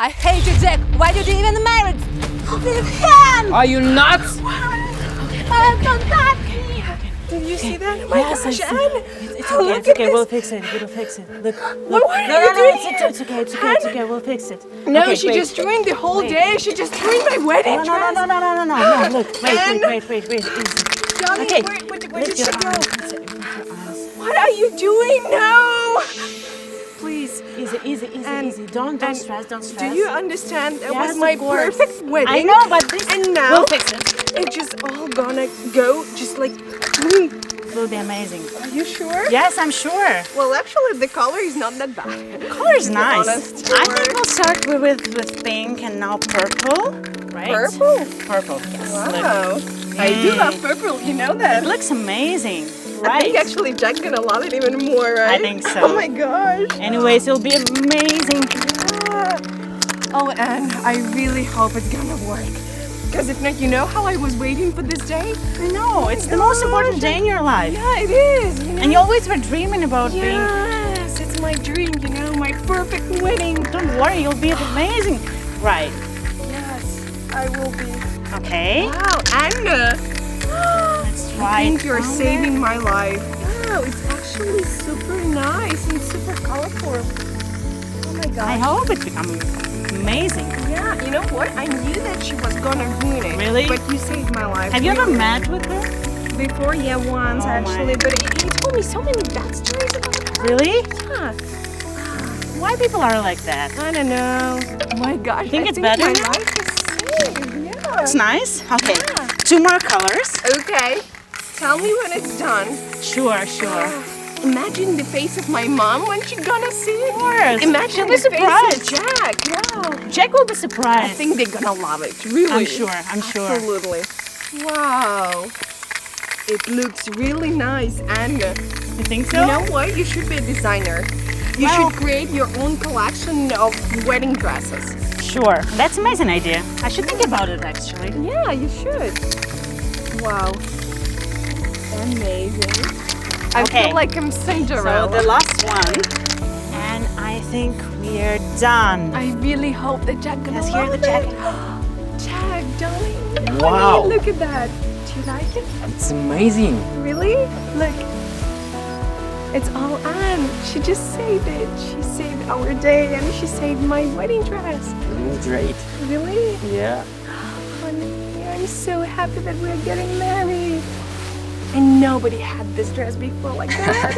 I hate you, Jack. Why did you even marry this man? Are you nuts? Don't touch me. Did you see that? Oh my Yes, I gosh, see. Anne. It's Oh, okay, look it's at okay, this. we'll fix it, we'll fix it. Look, What are you doing here? it's okay, we'll fix it. No, Okay, she wait. just ruined the whole day. She just ruined my wedding No, dress. no, look, wait, easy. Johnny, Okay, where did lift she your go? arms, lift your arms. What are you doing? No. Please. Easy, don't stress. Do you understand? That Yes, was my of course. perfect wedding. I know, but this, And now we'll fix it. it's just all gonna go just like boom. It will be amazing. Are you sure? Yes, I'm sure. Well, actually, the color is not that bad. The color is nice. honest. I think we'll start with pink and now purple, right? Purple? Purple, yes. Wow. I do love purple, you know that. It looks amazing, I right? think actually Jack's gonna love it even more, right? I think so. Oh my gosh. Anyways, it'll be amazing. Oh, and I really hope it's gonna work. Because if not, you know how I was waiting for this day? I know, it's the most important day in your life. Yeah, it is. You know? And you always were dreaming about being... Yes, it's my dream, you know, my perfect wedding. Don't worry, you'll be amazing. Right, Yes, I will be. okay. Wow, Anna. Let's I try think it you're down saving my life. Wow, it's actually super nice and super colorful. Oh my there. I gosh. hope it becomes amazing. Yeah, you know what? I knew that she was gonna ruin it. Really? But you saved my life. Have you ever met with her? Before, yeah, once Oh my. actually. But he told me so many bad stories about her. Really? Yeah. Why people are like that? I don't know. Oh my gosh. Think I it's better my now? life is saved. Yeah. It's nice. Okay, Yeah. 2 more colors. Okay. Tell me when it's done. Sure. Imagine the face of my mom when she's gonna see it. Of course. Imagine She'll be the face of surprised. Jack. Yeah. Jack will be I surprised. think they're gonna love it. Really. I'm sure. Absolutely. Wow. It looks really nice, and You think so? you know what? You should be a designer. You Well- should create your own collection of wedding dresses. Sure. That's an amazing idea. I should think about it actually. Yeah, you should. Wow. Amazing. I Okay. feel like I'm So Cinderella. the last one. And I think we're done. I really hope that Jack gonna Let's hear love the Jack. it. Jack, darling. Wow. Honey, look at that. Do you like it? It's amazing. Really? Look. It's all Anne. She just saved it. She saved our day and she saved my wedding dress. Great. Really? Yeah. Honey, I'm so happy that we're getting married. And nobody had this dress before like that.